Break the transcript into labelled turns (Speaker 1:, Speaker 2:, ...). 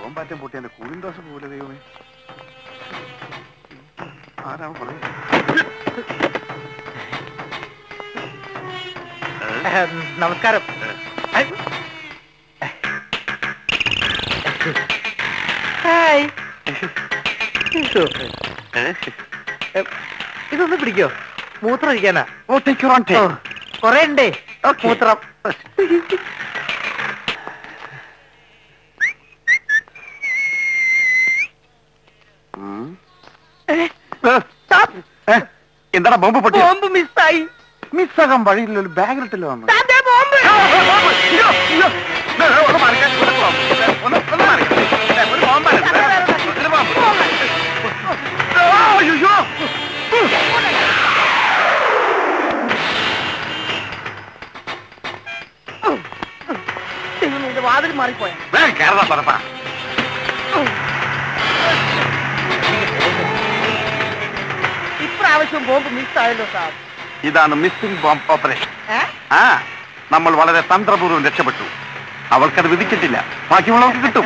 Speaker 1: ബോംബാറ്റം പൊട്ടി എന്റെ കൂളിംഗ് ദോശ പോലെ ദൈവമേ. ആരാണ് പറയുന്നത്?
Speaker 2: നമസ്കാരം. ഹായ്. ഇതൊന്ന് പിടിക്കോ? മൂത്രം ഒഴിക്കാനാ. കൊറേ ഉണ്ടേ മൂത്രം.
Speaker 1: എന്താണ് ബോംബ് പൊട്ടി?
Speaker 2: ബോംബ് മിസ്സായി.
Speaker 1: മിസ്സാകാൻ വഴിയില്ലല്ലോ, ബാഗിലിട്ടല്ലോ വന്നു.
Speaker 2: വാതിൽ മാറിപ്പോയ ഇപ്രാവശ്യം ബോംബ് മിസ്സായല്ലോ സാർ.
Speaker 1: ഇതാണ് മിസ്സിംഗ് ബോംബ് ഓപ്പറേഷൻ. നമ്മൾ വളരെ തന്ത്രപൂർവ്വം രക്ഷപ്പെട്ടു. അവൾക്കത് വിധിച്ചിട്ടില്ല, ബാക്കിയുള്ളവർക്ക് കിട്ടും.